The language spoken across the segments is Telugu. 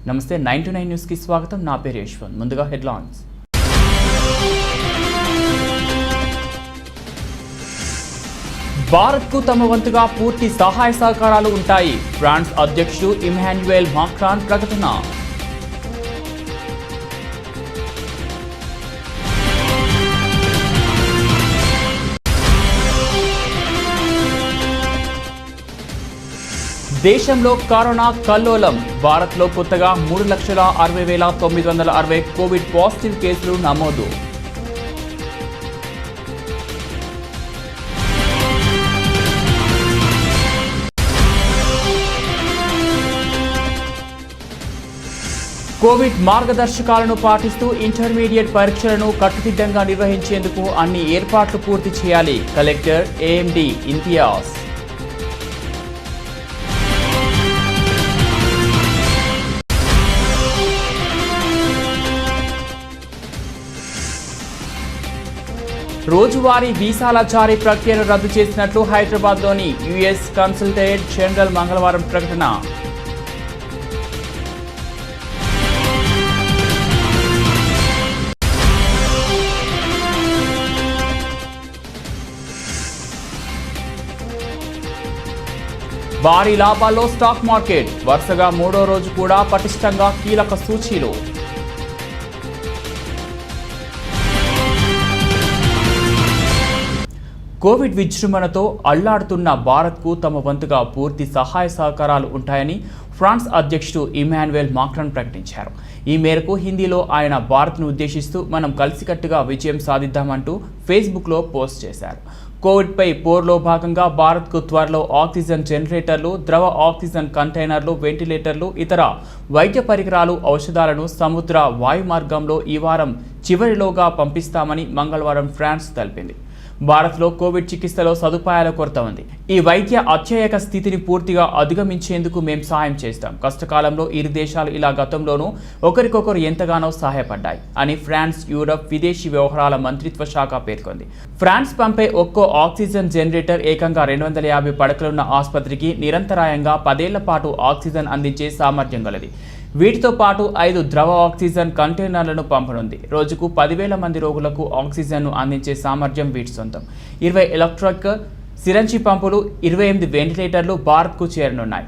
నమస్తే 9-9 న్యూస్ కి స్వాగతం. నా పేరు యశ్వంత్. ముందుగా హెడ్లైన్స్. భారత్ కు తమ వంతుగా పూర్తి సహాయ సహకారాలు ఉంటాయి. ఫ్రాన్స్ అధ్యక్షుడు ఇమ్మాన్యుయల్ మాక్రాన్ ప్రకటన. దేశంలో కరోనా కల్లోలం. భారత్లో కొత్తగా 3,60,960 కోవిడ్ పాజిటివ్ కేసులు నమోదు. కోవిడ్ మార్గదర్శకాలను పాటిస్తూ ఇంటర్మీడియట్ పరీక్షలను కట్టుదిట్టంగా నిర్వహించేందుకు అన్ని ఏర్పాట్లు పూర్తి చేయాలి. Collector AMD Imtiaz. రోజువారీ వీసాల జారీ ప్రక్రియను రద్దు చేసినట్లు హైదరాబాద్లోని యుఎస్ కన్సల్టేట్ జనరల్ మంగళవారం ప్రకటన. భారీ లాభాల్లో స్టాక్ మార్కెట్. వరుసగా మూడో రోజు కూడా పటిష్టంగా కీలక సూచీలు. కోవిడ్ విజృంభణతో అల్లాడుతున్న భారత్కు తమ వంతుగా పూర్తి సహాయ సహకారాలు ఉంటాయని ఫ్రాన్స్ అధ్యక్షుడు ఇమ్మాన్యుయల్ మాక్రాన్ ప్రకటించారు. ఈ మేరకు హిందీలో ఆయన భారత్ను ఉద్దేశిస్తూ మనం కలిసికట్టుగా విజయం సాధిద్దామంటూ ఫేస్బుక్లో పోస్ట్ చేశారు. కోవిడ్పై పోర్లో భాగంగా భారత్కు త్వరలో ఆక్సిజన్ జనరేటర్లు, ద్రవ ఆక్సిజన్ కంటైనర్లు, వెంటిలేటర్లు, ఇతర వైద్య పరికరాలు, ఔషధాలను సముద్ర వాయు మార్గంలో ఈ వారం చివరిలోగా పంపిస్తామని మంగళవారం ఫ్రాన్స్ తెలిపింది. భారత్లో కోవిడ్ చికిత్సలో సదుపాయాల కొరత ఉంది. ఈ వైద్య అత్యయక స్థితిని పూర్తిగా అధిగమించేందుకు మేం సహాయం చేస్తాం. కష్టకాలంలో ఇరు దేశాలు ఇలా గతంలోనూ ఒకరికొకరు ఎంతగానో సహాయపడ్డాయి అని ఫ్రాన్స్ యూరప్ విదేశీ వ్యవహారాల మంత్రిత్వ శాఖ పేర్కొంది. ఫ్రాన్స్ పంపే ఒక్కో ఆక్సిజన్ జనరేటర్ ఏకంగా 250 పడకలున్న ఆసుపత్రికి నిరంతరాయంగా 10 ఏళ్ల పాటు ఆక్సిజన్ అందించే సామర్థ్యం గలది. వీటితో పాటు 5 ద్రవ ఆక్సిజన్ కంటైనర్లను పంపనుంది. రోజుకు 10,000 మంది రోగులకు ఆక్సిజన్ను అందించే సామర్థ్యం వీటి సొంతం. 20 ఎలక్ట్రిక్ సిరంజి పంపులు, 28 వెంటిలేటర్లు భారత్కు చేరనున్నాయి.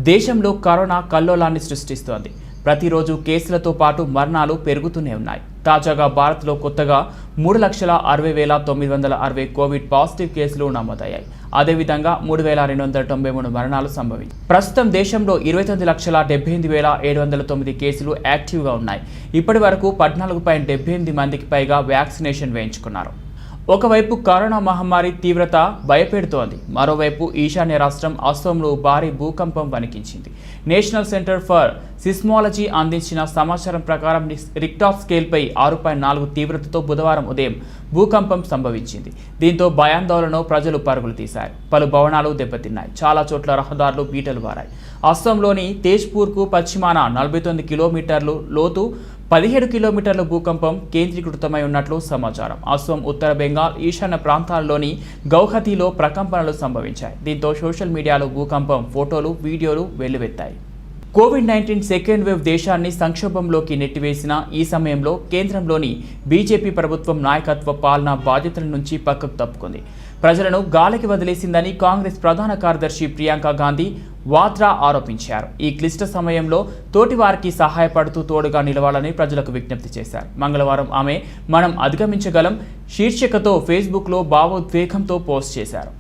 దేశంలో కరోనా కల్లోలాన్ని సృష్టిస్తోంది. ప్రతిరోజు కేసులతో పాటు మరణాలు పెరుగుతూనే ఉన్నాయి. తాజాగా భారత్లో కొత్తగా 3,60,960 కోవిడ్ పాజిటివ్ కేసులు నమోదయ్యాయి. అదేవిధంగా 3,293 మరణాలు సంభవించాయి. ప్రస్తుతం దేశంలో 29,78,709 కేసులు యాక్టివ్గా ఉన్నాయి. ఇప్పటి వరకు 14.78 మందికి పైగా వ్యాక్సినేషన్ వేయించుకున్నారు. ఒకవైపు కరోనా మహమ్మారి తీవ్రత భయపెడుతోంది. మరోవైపు ఈశాన్య రాష్ట్రం అస్సోంలో భారీ భూకంపం వణికించింది. నేషనల్ సెంటర్ ఫర్ సిస్మాలజీ అందించిన సమాచారం ప్రకారం రిక్టర్ స్కేల్పై 6.4 తీవ్రతతో బుధవారం ఉదయం భూకంపం సంభవించింది. దీంతో భయాందోళనలో ప్రజలు పరుగులు తీశారు. పలు భవనాలు దెబ్బతిన్నాయి. చాలా చోట్ల రహదారులు బీటలు బారాయి. అస్సోంలోని తేజ్పూర్కు పశ్చిమాన 49 కిలోమీటర్లు లోతు 17 కిలోమీటర్ల భూకంపం కేంద్రీకృతమై ఉన్నట్లు సమాచారం. అస్సోం, ఉత్తర బెంగాల్, ఈశాన్య ప్రాంతాల్లోని గౌహతిలో ప్రకంపనలు సంభవించాయి. దీంతో సోషల్ మీడియాలో భూకంపం ఫోటోలు, వీడియోలు వెల్లువెత్తాయి. కోవిడ్-19 సెకండ్ వేవ్ దేశాన్ని సంక్షోభంలోకి నెట్టివేసిన ఈ సమయంలో కేంద్రంలోని బీజేపీ ప్రభుత్వం నాయకత్వ పాలనా బాధ్యతల నుంచి పక్కకు తప్పుకుంది. ప్రజలను గాలికి వదిలేసిందని కాంగ్రెస్ ప్రధాన కార్యదర్శి ప్రియాంక గాంధీ వాద్రా ఆరోపించారు. ఈ క్లిష్ట సమయంలో తోటివారికి సహాయపడుతూ తోడుగా నిలవాలని ప్రజలకు విజ్ఞప్తి చేశారు. మంగళవారం ఆమె మనం అధిగమించగలం శీర్షికతో ఫేస్బుక్లో భావోద్వేగంతో పోస్ట్ చేశారు.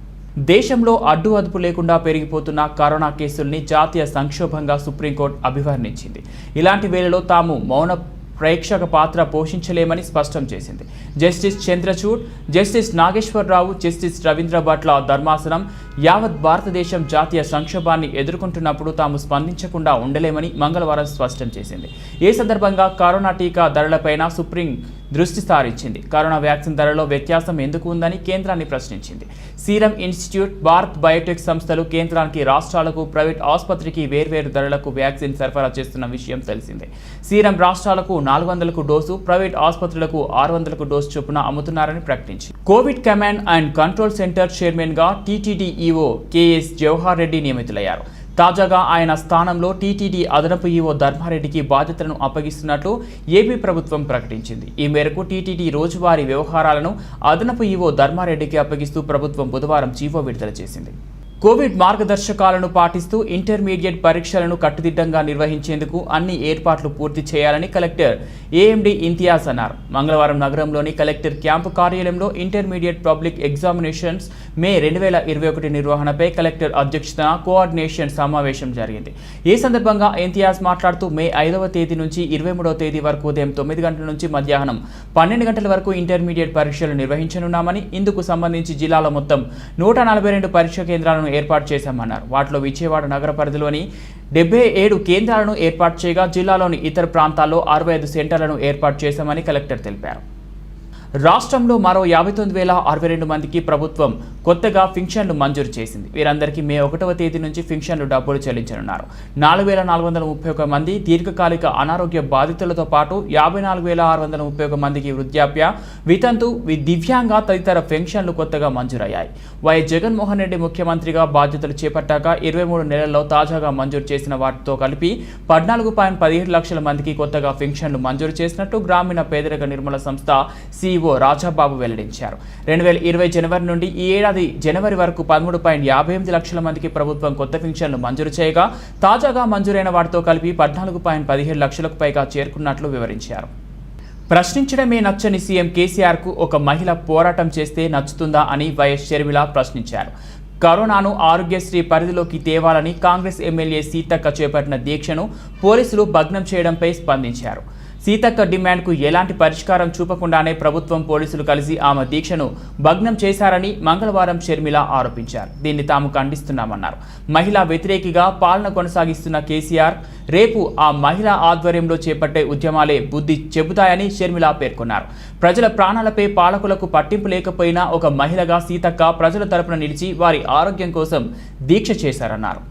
దేశంలో అడ్డు అదుపు లేకుండా పెరిగిపోతున్న కరోనా కేసుల్ని జాతీయ సంక్షోభంగా సుప్రీంకోర్టు అభివర్ణించింది. ఇలాంటి వేళలో తాము మౌన ప్రేక్షక పాత్ర పోషించలేమని స్పష్టం చేసింది. Justice Chandrachud, justice Nageswara Rao, justice Ravindra భట్ల ధర్మాసనం యావత్ భారతదేశం జాతీయ సంక్షోభాన్ని ఎదుర్కొంటున్నప్పుడు తాము స్పందించకుండా ఉండలేమని మంగళవారం స్పష్టం చేసింది. ఈ సందర్భంగా కరోనా టీకా ధరలపైన సుప్రీం దృష్టి సారించింది. కరోనా వ్యాక్సిన్ ధరలో వ్యత్యాసం ఎందుకు ఉందని కేంద్రాన్ని ప్రశ్నించింది. సీరం ఇన్స్టిట్యూట్, భారత్ బయోటెక్ సంస్థలు కేంద్రానికి, రాష్ట్రాలకు, ప్రైవేట్ ఆసుపత్రికి వేర్వేరు ధరలకు వ్యాక్సిన్ సరఫరా చేస్తున్న విషయం తెలిసిందే. సీరం రాష్ట్రాలకు 400కు డోసు, ప్రైవేట్ ఆసుపత్రులకు 600కు డోసు చొప్పున అమ్ముతున్నారని ప్రకటించింది. Covid command and control centre chairman గా TTD EO KS Jawahar Reddy నియమితులయ్యారు. తాజాగా ఆయన స్థానంలో టీటీడీ అదనపు ఈవో ధర్మారెడ్డికి బాధ్యతలను అప్పగిస్తున్నట్లు ఏపీ ప్రభుత్వం ప్రకటించింది. ఈ మేరకు టీటీడీ రోజువారీ వ్యవహారాలను అదనపు ఈవో ధర్మారెడ్డికి అప్పగిస్తూ ప్రభుత్వం బుధవారం జీవో విడుదల చేసింది. కోవిడ్ మార్గదర్శకాలను పాటిస్తూ ఇంటర్మీడియట్ పరీక్షలను కట్టుదిట్టంగా నిర్వహించేందుకు అన్ని ఏర్పాట్లు పూర్తి చేయాలని కలెక్టర్ ఏఎండి ఇంతియాజ్ అన్నారు. మంగళవారం నగరంలోని కలెక్టర్ క్యాంపు కార్యాలయంలో ఇంటర్మీడియట్ పబ్లిక్ ఎగ్జామినేషన్స్ మే 2021 నిర్వహణపై కలెక్టర్ అధ్యక్షతన కోఆర్డినేషన్ సమావేశం జరిగింది. ఈ సందర్భంగా ఇంతియాజ్ మాట్లాడుతూ మే 5వ తేదీ నుంచి 23వ తేదీ వరకు ఉదయం 9 గంటల నుంచి మధ్యాహ్నం 12 గంటల వరకు ఇంటర్మీడియట్ పరీక్షలు నిర్వహించనున్నామని, ఇందుకు సంబంధించి జిల్లాలో మొత్తం 142 పరీక్ష కేంద్రాలను ఏర్పాటు చేశామన్నారు. వాటిలో విజయవాడ నగర పరిధిలోని 77 కేంద్రాలను ఏర్పాటు చేయగా జిల్లాలోని ఇతర ప్రాంతాల్లో 65 సెంటర్లను ఏర్పాటు చేశామని కలెక్టర్ తెలిపారు. రాష్ట్రంలో మరో 59,062 మందికి ప్రభుత్వం కొత్తగా పింఛన్లు మంజూరు చేసింది. వీరందరికీ మే 1వ తేదీ నుంచి పింఛన్లు డబ్బులు చెల్లించనున్నారు. 4,431 మంది దీర్ఘకాలిక అనారోగ్య బాధితులతో పాటు 54,631 మందికి వృద్ధాప్య, వితంతు, దివ్యాంగ తదితర పెన్షన్లు కొత్తగా మంజూరయ్యాయి. వైఎస్ జగన్మోహన్ రెడ్డి ముఖ్యమంత్రిగా బాధ్యతలు చేపట్టాక 23 నెలల్లో తాజాగా మంజూరు చేసిన వాటితో కలిపి 14.17 లక్షల మందికి కొత్తగా పెన్షన్లు మంజూరు చేసినట్టు గ్రామీణ పేదరిక నిర్మూలన సంస్థ CEO రాజాబాబు వెల్లడించారు. 2020 జనవరి నుండి ఈ ఏడాది జనవరి వరకు 13.58 లక్షల మందికి ప్రభుత్వం కొత్త పింఛన్లు మంజూరు చేయగా తాజాగా మంజూరైన వాటితో కలిపి 14.17 లక్షలకు పైగా చేరుకున్నట్లు వివరించారు. ప్రశ్నించడమే నచ్చని సీఎం కేసీఆర్కు ఒక మహిళ పోరాటం చేస్తే నచ్చుతుందా అని వైఎస్ షర్మిల ప్రశ్నించారు. కరోనాను ఆరోగ్యశ్రీ పరిధిలోకి తేవాలని కాంగ్రెస్ ఎమ్మెల్యే సీతక్క చేపట్టిన దీక్షను పోలీసులు భగ్నం చేయడంపై స్పందించారు. సీతక్క డిమాండ్కు ఎలాంటి పరిష్కారం చూపకుండానే ప్రభుత్వం, పోలీసులు కలిసి ఆమె దీక్షను భగ్నం చేశారని మంగళవారం షర్మిల ఆరోపించారు. దీన్ని తాము ఖండిస్తున్నామన్నారు. మహిళా వ్యతిరేకిగా పాలన కొనసాగిస్తున్న కేసీఆర్ రేపు ఆ మహిళా ఆధ్వర్యంలో చేపట్టే ఉద్యమాలే బుద్ధి చెబుతాయని షర్మిల పేర్కొన్నారు. ప్రజల ప్రాణాలపై పాలకులకు పట్టింపు లేకపోయినా ఒక మహిళగా సీతక్క ప్రజల తరపున నిలిచి వారి ఆరోగ్యం కోసం దీక్ష చేశారన్నారు.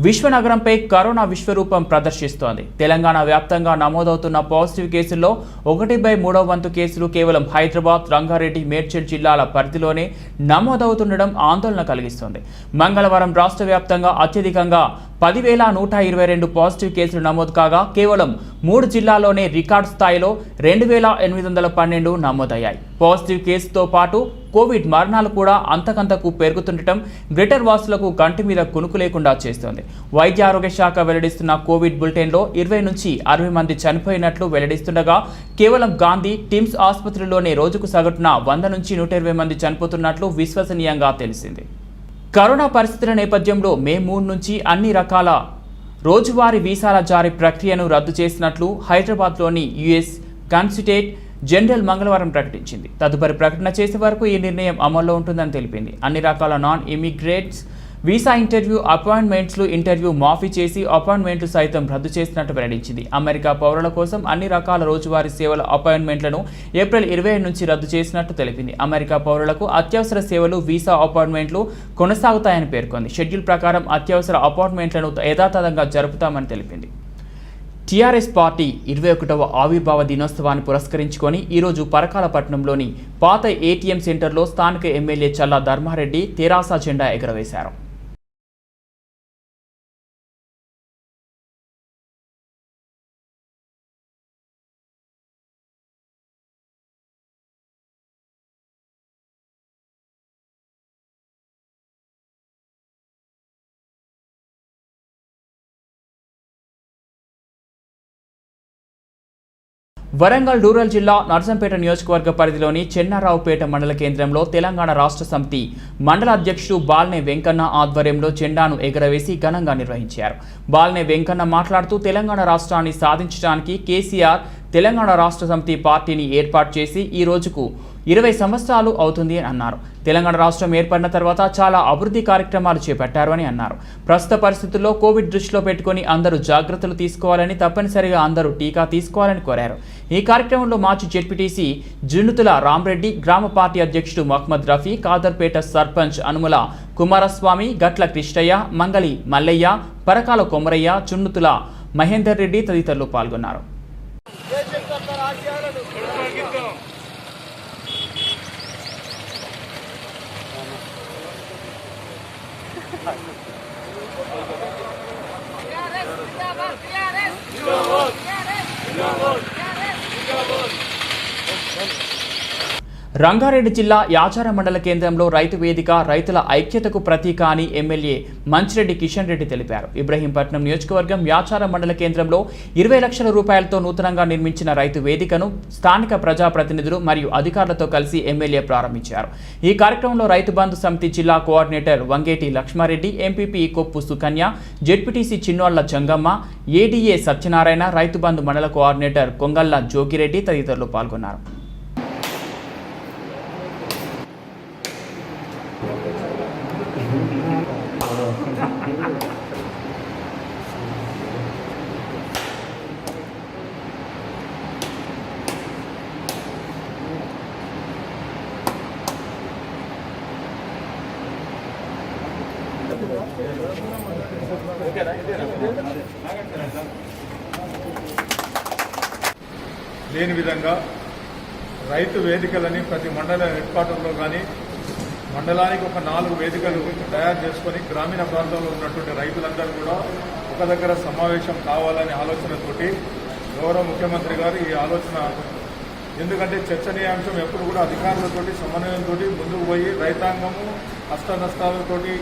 విశ్వనగరంపై కరోనా విశ్వరూపం ప్రదర్శిస్తోంది. తెలంగాణ వ్యాప్తంగా నమోదవుతున్న పాజిటివ్ కేసుల్లో 1/3 వంతు కేసులు కేవలం హైదరాబాద్, రంగారెడ్డి, మేడ్చల్ జిల్లాల పరిధిలోనే నమోదవుతుండడం ఆందోళన కలిగిస్తోంది. మంగళవారం రాష్ట్ర వ్యాప్తంగా అత్యధికంగా 10,122 పాజిటివ్ కేసులు నమోదు కాగా కేవలం 3 జిల్లాల్లోనే రికార్డు స్థాయిలో 2,812 నమోదయ్యాయి. పాజిటివ్ కేసుతో పాటు కోవిడ్ మరణాలు కూడా అంతకంతకు పెరుగుతుండటం గ్రేటర్ వాసులకు కంటి మీద కునుకు లేకుండా చేస్తోంది. వైద్య ఆరోగ్య శాఖ వెల్లడిస్తున్న కోవిడ్ బులెటిన్లో 20 నుంచి 60 మంది చనిపోయినట్లు వెల్లడిస్తుండగా కేవలం గాంధీ, టిమ్స్ ఆసుపత్రిలోనే రోజుకు సగటున 100 నుంచి 120 మంది చనిపోతున్నట్లు విశ్వసనీయంగా తెలిసింది. కరోనా పరిస్థితుల నేపథ్యంలో మే 3 నుంచి అన్ని రకాల రోజువారీ వీసాల జారీ ప్రక్రియను రద్దు చేసినట్లు హైదరాబాద్లోని యుఎస్ కాన్సులేట్ జనరల్ మంగళవారం ప్రకటించింది. తదుపరి ప్రకటన చేసే వరకు ఈ నిర్ణయం అమల్లో ఉంటుందని తెలిపింది. అన్ని రకాల నాన్ ఇమిగ్రేట్స్ వీసా ఇంటర్వ్యూ మాఫీ చేసి అపాయింట్మెంట్లు సైతం రద్దు చేసినట్టు వెల్లడించింది. అమెరికా పౌరుల కోసం అన్ని రకాల రోజువారీ సేవల అపాయింట్మెంట్లను ఏప్రిల్ 27 నుంచి రద్దు చేసినట్టు తెలిపింది. అమెరికా పౌరులకు అత్యవసర సేవలు, వీసా అపాయింట్మెంట్లు కొనసాగుతాయని పేర్కొంది. షెడ్యూల్ ప్రకారం అత్యవసర అపాయింట్మెంట్లను యథాతథంగా జరుపుతామని తెలిపింది. టీఆర్ఎస్ పార్టీ 21వ ఆవిర్భావ దినోత్సవాన్ని పురస్కరించుకొని ఈరోజు పరకాలపట్నంలోని పాత ఏటీఎం సెంటర్లో స్థానిక ఎమ్మెల్యే చల్లా ధర్మారెడ్డి తెరాస జెండా ఎగురవేశారు. వరంగల్ రూరల్ జిల్లా నర్సంపేట నియోజకవర్గ పరిధిలోని చెన్నారావుపేట మండల కేంద్రంలో తెలంగాణ రాష్ట్ర సమితి మండల అధ్యక్షుడు బాల్నే వెంకన్న ఆధ్వర్యంలో జెండాను ఎగురవేసి ఘనంగా నిర్వహించారు. బాల్నే వెంకన్న మాట్లాడుతూ తెలంగాణ రాష్ట్రాన్ని సాధించడానికి కేసీఆర్ తెలంగాణ రాష్ట్ర సమితి పార్టీని ఏర్పాటు చేసి ఈ రోజుకు 20 సంవత్సరాలు అవుతుంది అని అన్నారు. తెలంగాణ రాష్ట్రం ఏర్పడిన తర్వాత చాలా అభివృద్ధి కార్యక్రమాలు చేపట్టారు అని అన్నారు. ప్రస్తుత పరిస్థితుల్లో కోవిడ్ దృష్టిలో పెట్టుకుని అందరూ జాగ్రత్తలు తీసుకోవాలని, తప్పనిసరిగా అందరూ టీకా తీసుకోవాలని కోరారు. ఈ కార్యక్రమంలో మాజీ జెడ్పీటీసీ జున్నుతుల రామరెడ్డి, గ్రామ పార్టీ అధ్యక్షుడు మహమ్మద్ రఫీ, కాదర్పేట సర్పంచ్ అనుముల కుమారస్వామి, గట్ల కృష్ణయ్య, మంగళి మల్లయ్య, పరకాల కొమరయ్య, చున్నుతుల మహేందర్ రెడ్డి తదితరులు పాల్గొన్నారు. రంగారెడ్డి జిల్లా యాచారం మండల కేంద్రంలో రైతు వేదిక రైతుల ఐక్యతకు ప్రతీక అని ఎమ్మెల్యే మంచిరెడ్డి కిషన్ రెడ్డి తెలిపారు. ఇబ్రహీంపట్నం నియోజకవర్గం యాచారం మండల కేంద్రంలో 20 లక్షల రూపాయలతో నూతనంగా నిర్మించిన రైతు వేదికను స్థానిక ప్రజాప్రతినిధులు మరియు అధికారులతో కలిసి ఎమ్మెల్యే ప్రారంభించారు. ఈ కార్యక్రమంలో రైతు బంధు సమితి జిల్లా కోఆర్డినేటర్ వంగేటి లక్ష్మారెడ్డి, ఎంపీపీ కొప్పు సుకన్య, జెడ్పీటీసీ చిన్నోళ్ల జంగమ్మ, ఏడీఏ సత్యనారాయణ, రైతు బంధు మండల కోఆర్డినేటర్ కొంగల్ల జోగిరెడ్డి తదితరులు పాల్గొన్నారు. లేని విధంగా రైతు వేదికలని ప్రతి మండల హెడ్ క్వార్టర్లో కానీ మండలానికి ఒక 4 వేదికలు తయారు చేసుకొని గ్రామీణ ప్రాంతంలో ఉన్నటువంటి రైతులందరూ కూడా ఒక దగ్గర సమావేశం కావాలనే ఆలోచనతోటి గౌరవ ముఖ్యమంత్రి గారు ఈ ఆలోచన, ఎందుకంటే చర్చనీయాంశం ఎప్పుడు కూడా అధికారులతోటి సమన్వయంతో ముందుకు పోయి రైతాంగము కష్ట నష్టాలతోటి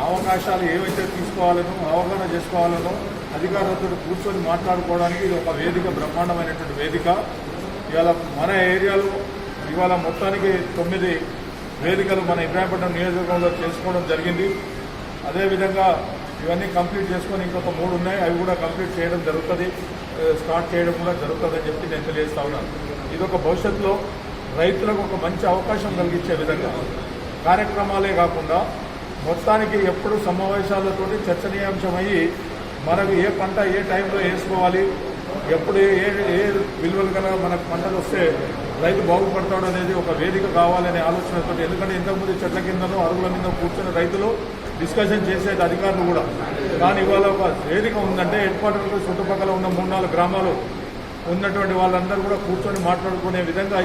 అవకాశాలు ఏవైతే తీసుకోవాలనో అవగాహన చేసుకోవాలనో అధికారులతో కూర్చొని మాట్లాడుకోవడానికి ఇది ఒక వేదిక, బ్రహ్మాండమైనటువంటి వేదిక. ఇవాళ మన ఏరియాలో ఇవాళ మొత్తానికి 9 వేదికలు మన ఇబ్రాహీంపట్నం నియోజకవర్గంలో చేసుకోవడం జరిగింది. అదేవిధంగా ఇవన్నీ కంప్లీట్ చేసుకొని ఇంకొక 3 ఉన్నాయి, అవి కూడా కంప్లీట్ చేయడం జరుగుతుంది, స్టార్ట్ చేయడం కూడా జరుగుతుందని చెప్పి నేను తెలియజేస్తా ఉన్నాను. ఇది ఒక భవిష్యత్తులో రైతులకు ఒక మంచి అవకాశం కలిగించే విధంగా కార్యక్రమాలే కాకుండా మొత్తానికి ఎప్పుడు సమావేశాలతోటి చర్చనీయాంశమయ్యి మనకు ఏ పంట ఏ టైంలో వేసుకోవాలి, ఎప్పుడు ఏ విలువలు కల మనకు పంటలు వస్తే రైతు బాగుపడతాడు అనేది ఒక వేదిక కావాలనే ఆలోచనతో, ఎందుకంటే ఇంతకుముందు చెట్ల కిందనో అరుగుల మీద కూర్చొని రైతులు డిస్కషన్ చేసేది అధికారులు కూడా, కానీ ఇవాళ ఒక వేదిక ఉందంటే హెడ్ క్వార్టర్కు చుట్టుపక్కల ఉన్న 3-4 గ్రామాలు ఉన్నటువంటి వాళ్ళందరూ కూడా కూర్చొని మాట్లాడుకునే విధంగా.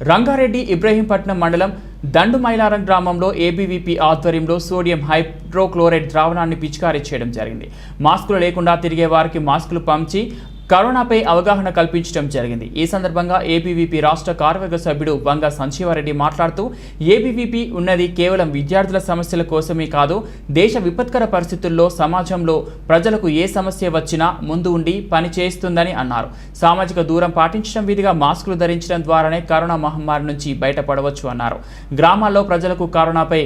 రంగారెడ్డి ఇబ్రహీంపట్నం మండలం దండుమైలారం గ్రామంలో ఏబీవీపీ ఆధ్వర్యంలో సోడియం హైడ్రోక్లోరైడ్ ద్రావణాన్ని పిచికారీ చేయడం జరిగింది. మాస్కులు లేకుండా తిరిగే వారికి మాస్కులు పంచి కరోనాపై అవగాహన కల్పించడం జరిగింది. ఈ సందర్భంగా ఏబీవీపీ రాష్ట్ర కార్యవర్గ సభ్యుడు వంగ సంజీవారెడ్డి మాట్లాడుతూ, ఏబీవీపీ ఉన్నది కేవలం విద్యార్థుల సమస్యల కోసమే కాదు, దేశ విపత్కర పరిస్థితుల్లో సమాజంలో ప్రజలకు ఏ సమస్య వచ్చినా ముందు ఉండి పని చేస్తుందని అన్నారు. సామాజిక దూరం పాటించడం, విధిగా మాస్కులు ధరించడం ద్వారానే కరోనా మహమ్మారి నుంచి బయటపడవచ్చు అన్నారు. గ్రామాల్లో ప్రజలకు కరోనాపై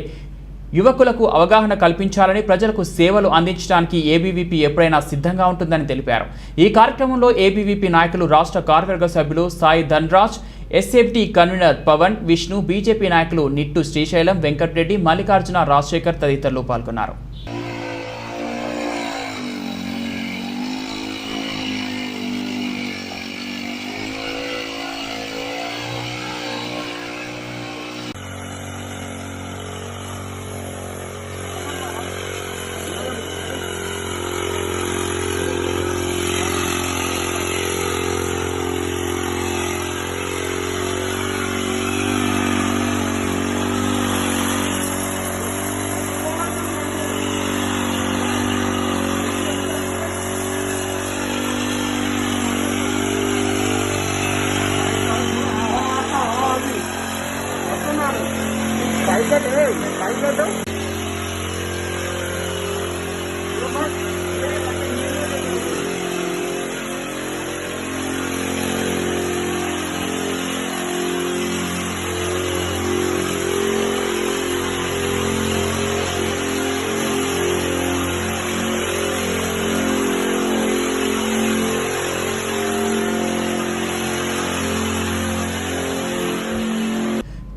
యువకులకు అవగాహన కల్పించాలని, ప్రజలకు సేవలు అందించడానికి ఏబీవీపీ ఎప్పుడైనా సిద్ధంగా ఉంటుందని తెలిపారు. ఈ కార్యక్రమంలో ఏబీవీపీ నాయకులు, రాష్ట్ర కార్యవర్గ సభ్యులు Sai Dhanraj, SFT convener Pavan, Vishnu, BJP నాయకులు నిట్టు శ్రీశైలం, వెంకటరెడ్డి, మల్లికార్జున, రాజశేఖర్ తదితరులు పాల్గొన్నారు.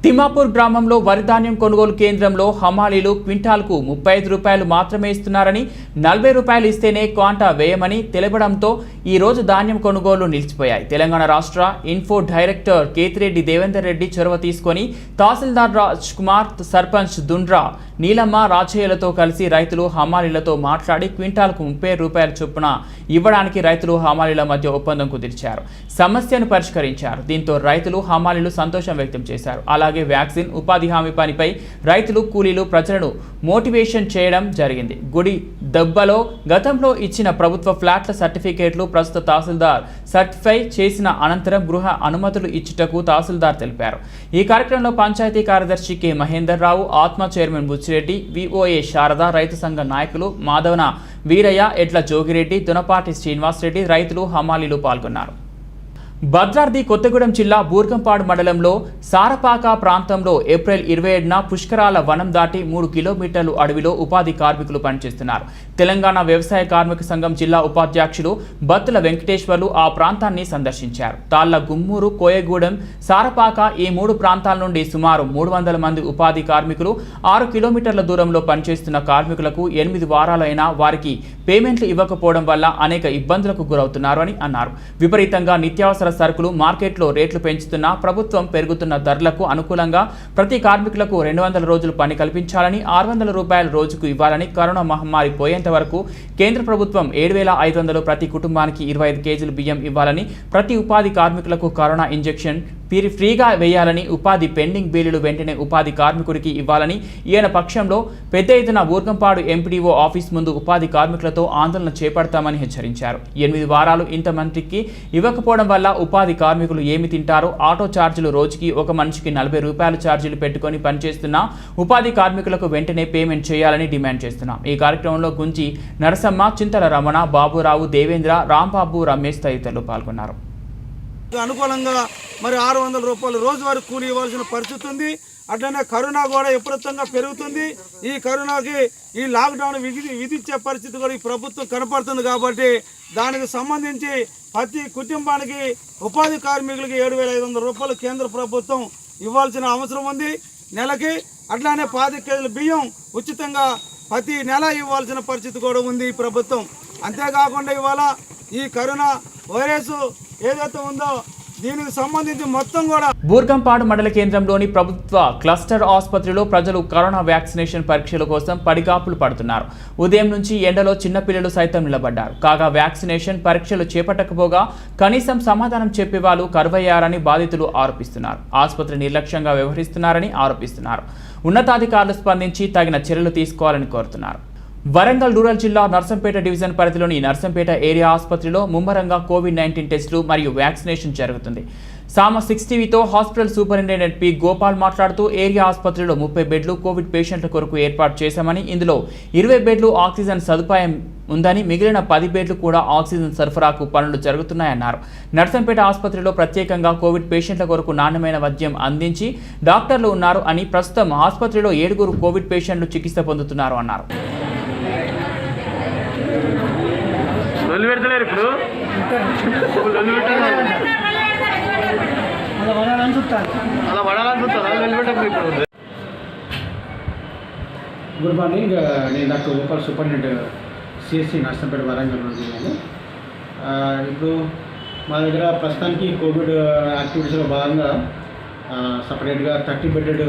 తిమ్మాపూర్ గ్రామంలో వరి ధాన్యం కొనుగోలు కేంద్రంలో హమాలీలు క్వింటాల్కు 35 రూపాయలు మాత్రమే ఇస్తున్నారని, 40 రూపాయలు ఇస్తేనే క్వాంటా వేయమని తెలపడంతో ఈ రోజు ధాన్యం కొనుగోలు నిలిచిపోయాయి. తెలంగాణ రాష్ట్ర ఇన్ఫో డైరెక్టర్ కేతిరెడ్డి దేవేందర్ రెడ్డి చొరవ తీసుకొని తహసీల్దార్ రాజ్ కుమార్, సర్పంచ్ దుండ్రా నీలమ్మ, రాజయ్యలతో కలిసి రైతులు హమాలీలతో మాట్లాడి క్వింటాల్కు 30 రూపాయల చొప్పున ఇవ్వడానికి రైతులు హమాలీల మధ్య ఒప్పందం కుదిర్చారు. సమస్యను పరిష్కరించారు. దీంతో రైతులు హమాలీలు సంతోషం వ్యక్తం చేశారు. అలాగే అలాగే వ్యాక్సిన్, ఉపాధి హామీ పనిపై రైతులు, కూలీలు, ప్రజలను మోటివేషన్ చేయడం జరిగింది. గుడి దెబ్బలో గతంలో ఇచ్చిన ప్రభుత్వ ఫ్లాట్ల సర్టిఫికేట్లు ప్రస్తుత తహసీల్దార్ సర్టిఫై చేసిన అనంతరం గృహ అనుమతులు ఇచ్చుటకు తహసీల్దార్ తెలిపారు. ఈ కార్యక్రమంలో పంచాయతీ కార్యదర్శి కె మహేందర్ రావు, ఆత్మ చైర్మన్ బుచ్చిరెడ్డి, విఓఏ శారద, రైతు సంఘ నాయకులు మాధవన వీరయ్య, ఎడ్ల జోగిరెడ్డి, దునపాటి శ్రీనివాసరెడ్డి, రైతులు, హమాలీలు పాల్గొన్నారు. భద్రాద్రి కొత్తగూడెం జిల్లా బూర్గంపాడు మండలంలో సారపాక ప్రాంతంలో ఏప్రిల్ 27న పుష్కరాల వనం దాటి 3 కిలోమీటర్లు అడవిలో ఉపాధి కార్మికులు పనిచేస్తున్నారు. తెలంగాణ వ్యవసాయ కార్మిక సంఘం జిల్లా ఉపాధ్యక్షులు బత్తుల వెంకటేశ్వర్లు ఆ ప్రాంతాన్ని సందర్శించారు. తాళ్ల గుమ్మూరు, కోయగూడెం, సారపాక ఈ 3 ప్రాంతాల నుండి సుమారు 300 మంది ఉపాధి కార్మికులు 6 కిలోమీటర్ల దూరంలో పనిచేస్తున్న కార్మికులకు 8 వారాలైనా వారికి పేమెంట్లు ఇవ్వకపోవడం వల్ల అనేక ఇబ్బందులకు గురవుతున్నారు అని అన్నారు. విపరీతంగా నిత్యావసర సరుకులు మార్కెట్లో రేట్లు పెంచుతున్న ప్రభుత్వం పెరుగుతున్న ధరలకు అనుకూలంగా ప్రతి కార్మికులకు 200 రోజులు పని కల్పించాలని, 600 రూపాయల రోజుకు ఇవ్వాలని, కరోనా మహమ్మారి పోయేంత వరకు కేంద్ర ప్రభుత్వం 7,500 ప్రతి కుటుంబానికి 25 కేజీలు బియ్యం ఇవ్వాలని, ప్రతి ఉపాధి కార్మికులకు కరోనా ఇంజెక్షన్ ఫ్రీగా వేయాలని, ఉపాధి పెండింగ్ బిల్లులు వెంటనే ఉపాధి కార్మికుడికి ఇవ్వాలని, ఈయన పక్షంలో పెద్ద ఎత్తున బూర్గంపాడు ఎంపీడీఓ ఆఫీస్ ముందు ఉపాధి కార్మికులతో ఆందోళన చేపడతామని హెచ్చరించారు. 8 వారాలు ఇంతమందికి ఇవ్వకపోవడం వల్ల ఉపాధి కార్మికులు ఏమి తింటారో, ఆటో ఛార్జీలు రోజుకి ఒక మనిషికి 40 రూపాయల ఛార్జీలు పెట్టుకొని పనిచేస్తున్న ఉపాధి కార్మికులకు వెంటనే పేమెంట్ చేయాలని డిమాండ్ చేస్తున్నాం. ఈ కార్యక్రమంలో గుంజి నరసమ్మ, చింతల రమణ, బాబురావు, దేవేంద్ర, రాంబాబు, రమేష్ తదితరులు పాల్గొన్నారు. అనుకూలంగా మరి 600 రూపాయలు రోజువారీ కూలి ఇవ్వాల్సిన పరిస్థితి ఉంది. అట్లనే కరోనా కూడా విపరీతంగా పెరుగుతుంది. ఈ కరోనాకి ఈ లాక్డౌన్ విధించే పరిస్థితి కూడా ఈ ప్రభుత్వం కనపడుతుంది. కాబట్టి దానికి సంబంధించి ప్రతి కుటుంబానికి ఉపాధి కార్మికులకి 7,500 రూపాయలు కేంద్ర ప్రభుత్వం ఇవ్వాల్సిన అవసరం ఉంది నెలకి. అట్లానే 10 కేజీల బియ్యం ఉచితంగా ప్రతి నెల ఇవ్వాల్సిన పరిస్థితి కూడా ఉంది ఈ ప్రభుత్వం. అంతేకాకుండా ఇవాళ ఈ కరోనా వైరస్ ఏదైతే ఉందో దీనికి సంబంధించి మొత్తం కూడా బూర్గంపాడు మండల కేంద్రంలోని ప్రభుత్వ క్లస్టర్ ఆసుపత్రిలో ప్రజలు కరోనా వ్యాక్సినేషన్ పరీక్షల కోసం పడిగాపులు పడుతున్నారు. ఉదయం నుంచి ఎండలో చిన్నపిల్లలు సైతం నిలబడ్డారు. కాగా వ్యాక్సినేషన్ పరీక్షలు చేపట్టకపోగా కనీసం సమాధానం చెప్పేవాళ్ళు కరువయ్యారని బాధితులు ఆరోపిస్తున్నారు. ఆసుపత్రి నిర్లక్ష్యంగా వ్యవహరిస్తున్నారని ఆరోపిస్తున్నారు. ఉన్నతాధికారులు స్పందించి తగిన చర్యలు తీసుకోవాలని కోరుతున్నారు. వరంగల్ రూరల్ జిల్లా నర్సంపేట డివిజన్ పరిధిలోని నర్సంపేట ఏరియా ఆసుపత్రిలో ముమ్మరంగా కోవిడ్-19 టెస్టులు మరియు వ్యాక్సినేషన్ జరుగుతుంది. సామ 6 టీవీతో హాస్పిటల్ సూపరింటెండెంట్ పి గోపాల్ మాట్లాడుతూ ఏరియా ఆసుపత్రిలో 30 బెడ్లు కోవిడ్ పేషెంట్ల కొరకు ఏర్పాటు చేశామని, ఇందులో 20 బెడ్లు ఆక్సిజన్ సదుపాయం ఉందని, మిగిలిన 10 బెడ్లు కూడా ఆక్సిజన్ సరఫరాకు పనులు జరుగుతున్నాయన్నారు. నర్సంపేట ఆసుపత్రిలో ప్రత్యేకంగా కోవిడ్ పేషెంట్ల కొరకు నాణ్యమైన వైద్యం అందించి డాక్టర్లు ఉన్నారు అని, ప్రస్తుతం ఆసుపత్రిలో 7 కోవిడ్ పేషెంట్లు చికిత్స పొందుతున్నారు అన్నారు. పెడతలేరు ఇప్పుడు అలా పడాలని చూస్తారు ఇప్పుడు. గుడ్ మార్నింగ్, నేను doctor Gopal, superintendent CSC Narsampet Warangal నుండి. ఇప్పుడు మా దగ్గర ప్రస్తుతానికి కోవిడ్ యాక్టివిటీస్లో భాగంగా సపరేట్గా 30 బెడెడ్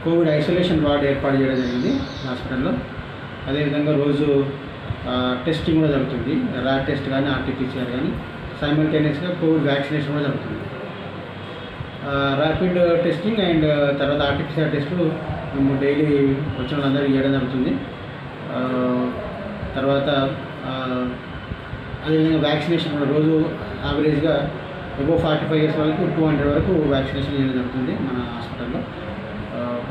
కోవిడ్ ఐసోలేషన్ వార్డ్ ఏర్పాటు చేయడం జరిగింది హాస్పిటల్లో. అదేవిధంగా రోజు టెస్టింగ్ కూడా జరుగుతుంది. ర్యాట్ టెస్ట్ కానీ, ఆర్టీపీసీఆర్ కానీ, సైమల్టేనియస్గా కోవిడ్ వ్యాక్సినేషన్ కూడా జరుగుతుంది. ర్యాపిడ్ టెస్టింగ్ అండ్ తర్వాత ఆర్టీపీసీఆర్ టెస్టులు మేము డైలీ వచ్చిన వాళ్ళందరూ ఇవ్వడం జరుగుతుంది. తర్వాత అదేవిధంగా వ్యాక్సినేషన్ కూడా రోజు యావరేజ్గా అబోవ్ 45 ఇయర్స్ వాళ్ళకి 200 వరకు వ్యాక్సినేషన్ చేయడం జరుగుతుంది మన హాస్పిటల్లో.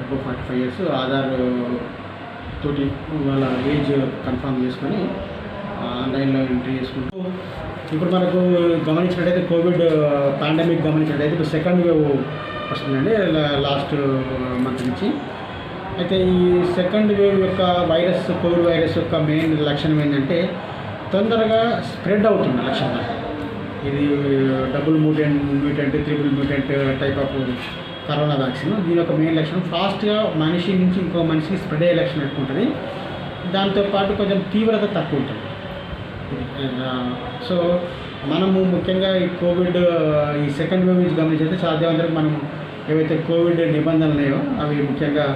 అబోవ్ 45 ఇయర్స్ ఆధార్ తోటి వాళ్ళ ఏజ్ కన్ఫర్మ్ చేసుకొని ఆన్లైన్లో ఎంట్రీ చేసుకుంటూ ఇప్పుడు మనకు గమనించినట్టయితే కోవిడ్ పాండమిక్ గమనించినట్టయితే ఇప్పుడు సెకండ్ వేవ్ వస్తుందండి లాస్ట్ మంత్ నుంచి. అయితే ఈ సెకండ్ వేవ్ యొక్క కోవిడ్ వైరస్ యొక్క మెయిన్ లక్షణం ఏంటంటే తొందరగా స్ప్రెడ్ అవుతుంది లక్షణం. ఇది double mutant, triple mutant type of corona vaccine. దీని యొక్క మెయిన్ లక్షణం ఫాస్ట్గా మనిషి నుంచి ఇంకో మనిషికి స్ప్రెడ్ అయ్యే లక్షణం ఎక్కువ ఉంటుంది. దాంతోపాటు కొంచెం తీవ్రత తక్కువ ఉంటుంది. సో మనము ముఖ్యంగా ఈ కోవిడ్ ఈ సెకండ్ వేవ్ నుంచి గమనించితే సాధ్యమంతరకు మనం ఏవైతే కోవిడ్ నిబంధనలు ఉన్నాయో అవి ముఖ్యంగా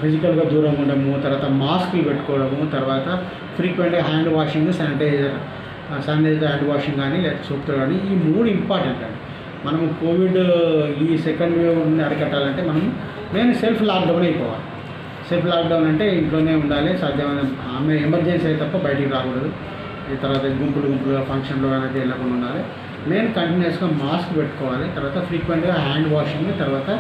ఫిజికల్గా దూరంగా ఉండడము, తర్వాత మాస్కులు పెట్టుకోవడము, తర్వాత ఫ్రీక్వెంట్గా hand washing, sanitizer hand washing కానీ లేకపోతే సోప్తో కానీ, ఈ 3 ఇంపార్టెంట్ అండి. మనము కోవిడ్ ఈ సెకండ్ వేవ్ని అరికట్టాలంటే నేను సెల్ఫ్ లాక్డౌన్ అయిపోవాలి. సెల్ఫ్ లాక్డౌన్ అంటే ఇంట్లోనే ఉండాలి, సాధ్యమైన ఆమె ఎమర్జెన్సీ అయితే తప్ప బయటికి రాకూడదు. ఈ తర్వాత గుంపులుగా ఫంక్షన్లో అనేది వెళ్ళకుండా ఉండాలి. మెయిన్ కంటిన్యూస్గా మాస్క్ పెట్టుకోవాలి. తర్వాత ఫ్రీక్వెంట్గా హ్యాండ్ వాషింగ్, తర్వాత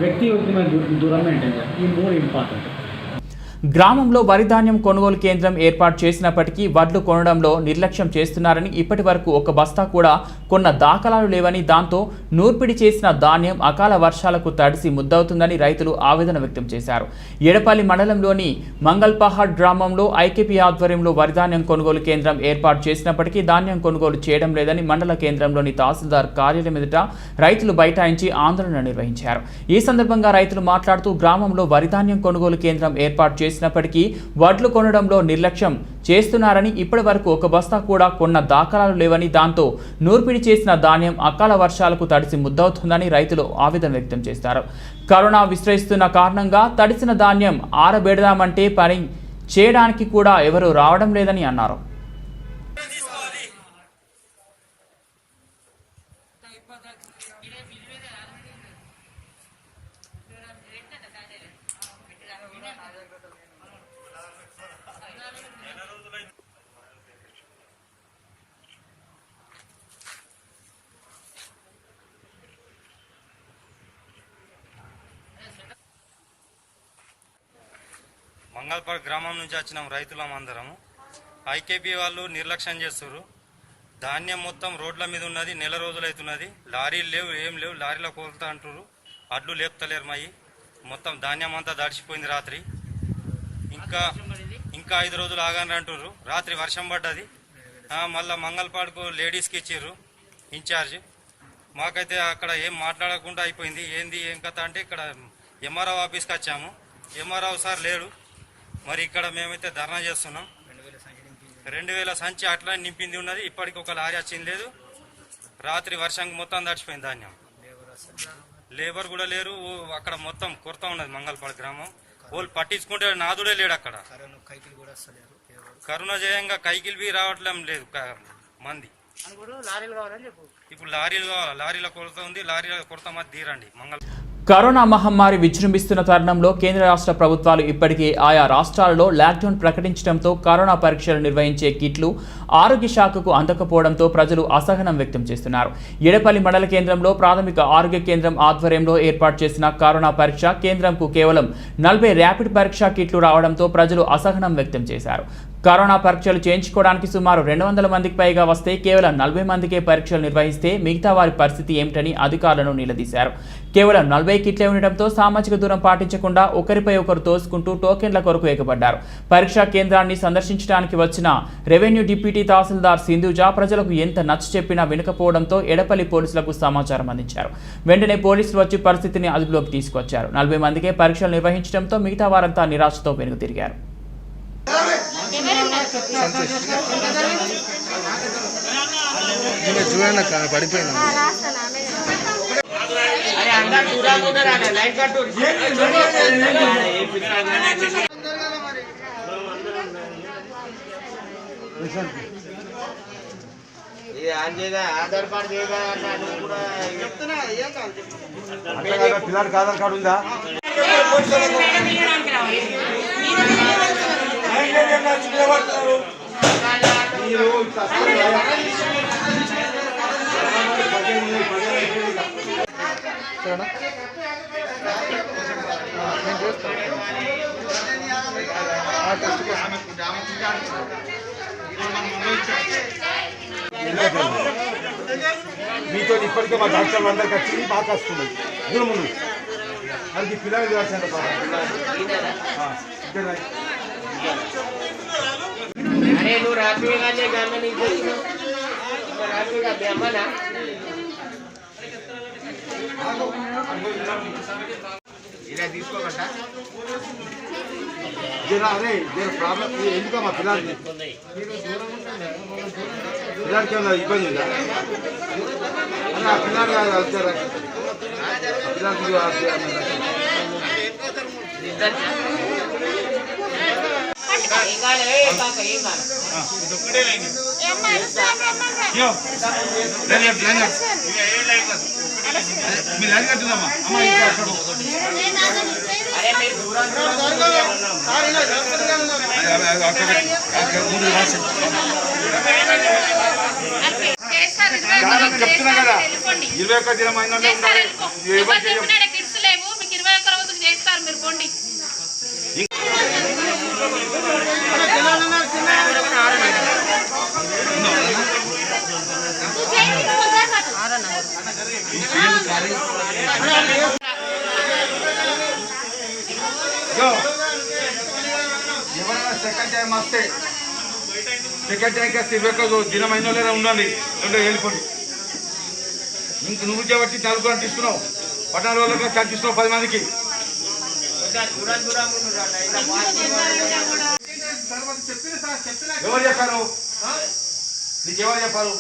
వ్యక్తిగతమైన దూరం మెయింటైన్ చేయాలి. ఈ 3 ఇంపార్టెంట్. గ్రామంలో వరి ధాన్యం కొనుగోలు కేంద్రం ఏర్పాటు చేసినప్పటికీ వడ్లు కొనడంలో నిర్లక్ష్యం చేస్తున్నారని, ఇప్పటి వరకు ఒక బస్తా కూడా కొన్న దాఖలాలు లేవని, దాంతో నూర్పిడి చేసిన ధాన్యం అకాల వర్షాలకు తడిసి ముద్దవుతుందని రైతులు ఆవేదన వ్యక్తం చేశారు. ఎడపల్లి మండలంలోని మంగల్పహాడ్ గ్రామంలో ఐకేపీ ఆధ్వర్యంలో వరి ధాన్యం కొనుగోలు కేంద్రం ఏర్పాటు చేసినప్పటికీ ధాన్యం కొనుగోలు చేయడం లేదని మండల కేంద్రంలోని తహసీల్దార్ కార్యాలయం ఎదుట రైతులు బైఠాయించి ఆందోళన నిర్వహించారు. ఈ సందర్భంగా రైతులు మాట్లాడుతూ గ్రామంలో వరి ధాన్యం కొనుగోలు కేంద్రం ఏర్పాటు చేసినప్పటికీ వడ్లు కొనడంలో నిర్లక్ష్యం చేస్తున్నారని, ఇప్పటి వరకు ఒక బస్తా కూడా కొన్న దాఖలాలు లేవని, దాంతో నూర్పిడి చేసిన ధాన్యం అకాల వర్షాలకు తడిసి ముద్దవుతుందని రైతులు ఆవేదన వ్యక్తం చేశారు. కరోనా విస్తరిస్తున్న కారణంగా తడిసిన ధాన్యం ఆరబెడదామంటే పని చేయడానికి కూడా ఎవరూ రావడం లేదని అన్నారు. మంగళపల్లి గ్రామం నుంచి వచ్చినాం రైతులం అందరము. ఐకేపీ వాళ్ళు నిర్లక్ష్యం చేస్తారు. ధాన్యం మొత్తం రోడ్ల మీద ఉన్నది, నెల రోజులైతున్నది. లారీలు లేవు, ఏం లేవు. లారీలో కోలుతా అంటారు, అడ్లు లేపుతలేరు. మొత్తం ధాన్యం అంతా దడిచిపోయింది. రాత్రి ఇంకా 5 రోజులు ఆగాని అంటుర్రు. రాత్రి వర్షం పడ్డది. మళ్ళీ మంగళపాడుకు లేడీస్కి ఇచ్చిర్రు ఇన్ఛార్జ్. మాకైతే అక్కడ ఏం మాట్లాడకుండా అయిపోయింది. ఏం కథ అంటే ఇక్కడ ఎంఆర్ఓ ఆఫీస్కి వచ్చాము. ఎంఆర్ఓ సార్ లేడు. మరి ఇక్కడ మేమైతే ధర్నా చేస్తున్నాం. 2000 సంచి అట్లా నింపింది ఉన్నది. ఇప్పటికి ఒక లారీ వచ్చింది లేదు. రాత్రి వర్షంకి మొత్తం తడిచిపోయింది ధాన్యం. లేబర్ కూడా లేరు. అక్కడ మొత్తం కొరత ఉన్నది మంగళపాడు గ్రామం. వాళ్ళు పట్టించుకుంటే నాదుడే లేడు అక్కడ. కరోనా జయంగా కైకిల్ బి రావట్లేం లేదు మంది. ఇప్పుడు లారీలు కావాలి. లారీల కొరత ఉంది. లారీల కొరత మధ్య తీరండి. కరోనా మహమ్మారి విజృంభిస్తున్న తరుణంలో కేంద్ర రాష్ట్ర ప్రభుత్వాలు ఇప్పటికే ఆయా రాష్ట్రాలలో లాక్డౌన్ ప్రకటించడంతో కరోనా పరీక్షలు నిర్వహించే కిట్లు ఆరోగ్య శాఖకు అందకపోవడంతో ప్రజలు అసహనం వ్యక్తం చేస్తున్నారు. ఎడపల్లి మండల కేంద్రంలో ప్రాథమిక ఆరోగ్య కేంద్రం ఆధ్వర్యంలో ఏర్పాటు చేసిన కరోనా పరీక్ష కేంద్రంకు కేవలం 40 ర్యాపిడ్ పరీక్షా కిట్లు రావడంతో ప్రజలు అసహనం వ్యక్తం చేశారు. కరోనా పరీక్షలు చేయించుకోవడానికి సుమారు 200 మందికి పైగా వస్తే కేవలం 40 మందికే పరీక్షలు నిర్వహిస్తే మిగతా వారి పరిస్థితి ఏమిటని అధికారులను నిలదీశారు. కేవలం 40 కిట్లే ఉండటంతో సామాజిక దూరం పాటించకుండా ఒకరిపై ఒకరు తోసుకుంటూ టోకెన్ల కొరకు ఎగబడ్డారు. పరీక్షా కేంద్రాన్ని సందర్శించడానికి వచ్చిన రెవెన్యూ డిప్యూటీ తహసీల్దార్ సింధుజ ప్రజలకు ఎంత నచ్చ చెప్పినా వినకపోవడంతో ఎడపల్లి పోలీసులకు సమాచారం అందించారు. వెంటనే పోలీసులు వచ్చి పరిస్థితిని అదుపులోకి తీసుకొచ్చారు. 40 మందికే పరీక్షలు నిర్వహించడంతో మిగతా వారంతా నిరాశతో వెనుక తిరిగారు. పడిపోయింది. ఆధార్ కార్డు పిల్లడికి ఆధార్ కార్డు ఉందా? మీతో ఇప్పటికే మా డాక్టర్లు అందరికి వచ్చింది, మాకు వస్తున్నాయి. ముందు అది పిల్లలు చేస్తాను. అరే నువ్వు రాత్రిగానే గమని రాత్రిగా అమ్మనా ఇలా తీసుకోగట అరే ప్రాబ్లం ఎందుకో మా పిల్లలకి ఏమన్నా ఇబ్బంది ఉందా? పిల్లలు కాదు వచ్చారా పిల్లలకి చెప్తున్నా కదా 21 దినం అయిందంటే ఎవరైనా సెకండ్ టైం వస్తే సెకండ్ టైం కాస్త 21 దినం అయినా లేదా ఉండండి వెళ్ళిపోండి. ఇంక నువ్వు చేయబట్టి 4 గంటలు ఇస్తున్నావు, 14 రోజులుగా చర్చిస్తున్నావు 10 మందికి. ఎవరు చెప్పారు నీకు? ఎవరు చెప్పారు?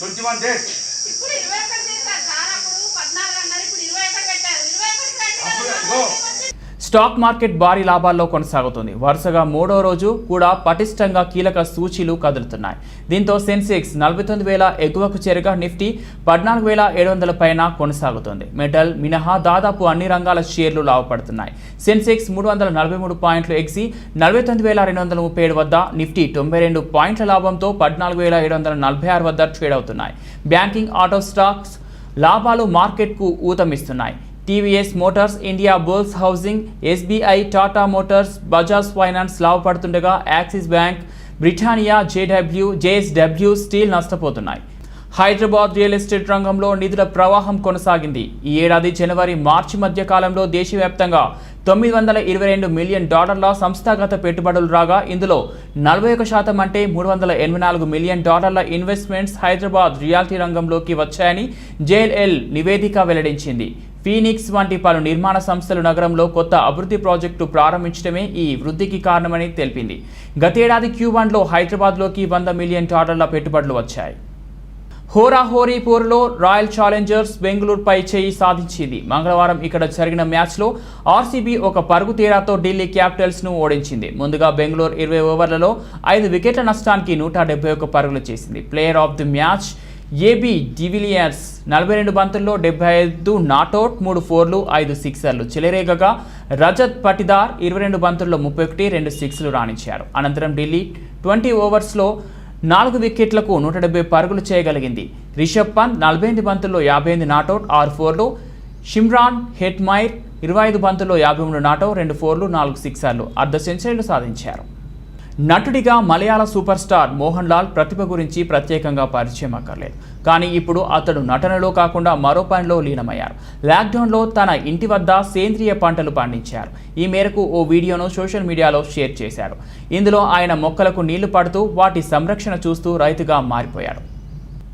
21 డేస్ స్టాక్ మార్కెట్ భారీ లాభాల్లో కొనసాగుతుంది. వరుసగా 3వ రోజు కూడా పటిష్టంగా కీలక సూచీలు కదులుతున్నాయి. దీంతో సెన్సెక్స్ 49,000 ఎగువకు చేరగా నిఫ్టీ 14,700 పైన కొనసాగుతుంది. మెటల్ మినహా దాదాపు అన్ని రంగాల షేర్లు లాభపడుతున్నాయి. సెన్సెక్స్ 343 పాయింట్లు ఎగిసి 49,237 వద్ద, నిఫ్టీ 92 పాయింట్ల లాభంతో 14,746 వద్ద ట్రేడ్ అవుతున్నాయి. బ్యాంకింగ్, ఆటో స్టాక్స్ లాభాలు మార్కెట్కు ఊతమిస్తున్నాయి. TVS Motors, Indiabulls housing, SBI, Tata Motors, Bajaj Finance లాభపడుతుండగా Axis Bank, Britannia, JSW Steel నష్టపోతున్నాయి. హైదరాబాద్ రియల్ ఎస్టేట్ రంగంలో నిధుల ప్రవాహం కొనసాగింది. ఈ ఏడాది జనవరి మార్చి మధ్య కాలంలో దేశవ్యాప్తంగా $922 మిలియన్ సంస్థాగత పెట్టుబడులు రాగా, ఇందులో 41% అంటే $384 మిలియన్ ఇన్వెస్ట్మెంట్స్ హైదరాబాద్ రియాలిటీ రంగంలోకి వచ్చాయని జేఎల్ఎల్ నివేదిక వెల్లడించింది. ఫీనిక్స్ వంటి పలు నిర్మాణ సంస్థలు నగరంలో కొత్త అభివృద్ధి ప్రాజెక్టు ప్రారంభించడమే ఈ వృద్ధికి కారణమని తెలిపింది. గతేడాది Q1లో హైదరాబాద్లోకి $100 మిలియన్ పెట్టుబడులు వచ్చాయి. హోరాహోరీ పోరులో రాయల్ ఛాలెంజర్స్ బెంగళూరుపై చేయి సాధించింది. మంగళవారం ఇక్కడ జరిగిన మ్యాచ్లో ఆర్సీబీ ఒక పరుగు తేడాతో ఢిల్లీ క్యాపిటల్స్ను ఓడించింది. ముందుగా బెంగళూరు 20 ఓవర్లలో 5 వికెట్ల నష్టానికి 171 పరుగులు చేసింది. Player of the match AB de Villiers 42 బంతుల్లో 75 నాట్అవుట్, 3 ఫోర్లు, 5 సిక్సర్లు చెలరేగగా, రజత్ పటిదార్ 22 బంతుల్లో 31, 2 సిక్స్లు రాణించారు. అనంతరం ఢిల్లీ 20 ఓవర్స్లో 4 వికెట్లకు 170 పరుగులు చేయగలిగింది. రిషబ్ పంత్ 48 బంతుల్లో 58 నాట్అవుట్, 6 ఫోర్లు, షిమ్రాన్ హెట్మైర్ 25 బంతుల్లో 53 నాట్అవుట్, 2 ఫోర్లు, 4 సిక్సర్లు అర్ధ సెంచరీలు సాధించారు. నటుడిగా మలయాళ సూపర్ స్టార్ మోహన్ లాల్ ప్రతిభ గురించి ప్రత్యేకంగా పరిచయం అక్కర్లేదు. కానీ ఇప్పుడు అతడు నటనలో కాకుండా మరో పనిలో లీనమయ్యారు. లాక్డౌన్లో తన ఇంటి వద్ద సేంద్రియ పంటలు పండించారు. ఈ మేరకు ఓ వీడియోను సోషల్ మీడియాలో షేర్ చేశారు. ఇందులో ఆయన మొక్కలకు నీళ్లు పడుతూ వాటి సంరక్షణ చూస్తూ రైతుగా మారిపోయాడు.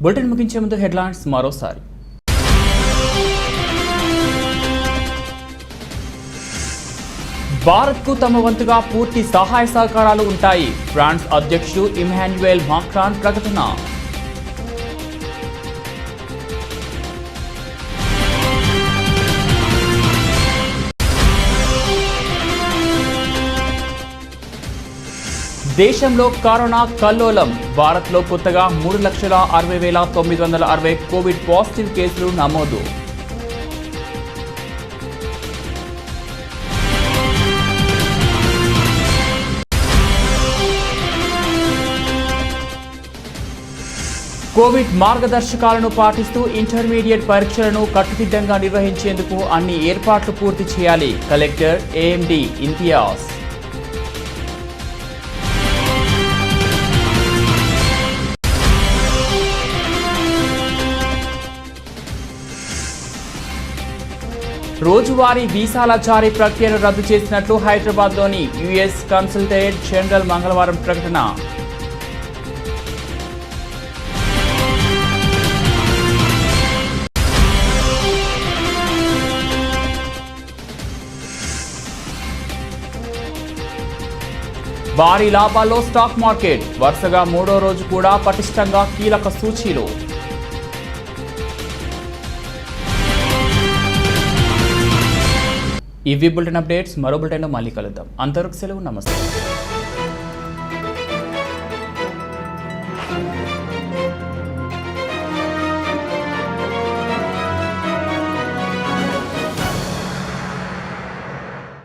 బులెటిన్ ముగించే ముందు హెడ్లైన్స్ మరోసారి. భారత్కు తమ వంతుగా పూర్తి సహాయ సహకారాలు ఉంటాయి. ఫ్రాన్స్ అధ్యక్షుడు ఇమ్మాన్యుయల్ మాక్రాన్ ప్రకటన. దేశంలో కరోనా కల్లోలం. భారత్లో కొత్తగా 3,60,960 కోవిడ్ పాజిటివ్ కేసులు నమోదు. కోవిడ్ మార్గదర్శకాలను పాటిస్తూ ఇంటర్మీడియట్ పరీక్షలను కట్టుదిట్టంగా నిర్వహించేందుకు అన్ని ఏర్పాట్లు పూర్తి చేయాలి. Collector AMD Imtiaz. రోజువారీ వీసాల జారీ ప్రక్రియను రద్దు చేసినట్లు హైదరాబాద్లోని యుఎస్ కన్సల్టేట్ జనరల్ మంగళవారం ప్రకటన. భారీ లాభాల్లో స్టాక్ మార్కెట్. వరుసగా 3వ రోజు కూడా పటిష్టంగా కీలక సూచీలు. ఇవి బులెటిన్ అప్డేట్స్. మరో బులెటిన్లో మళ్ళీ కలుద్దాం. అంతవరకు సెలవు. నమస్తే.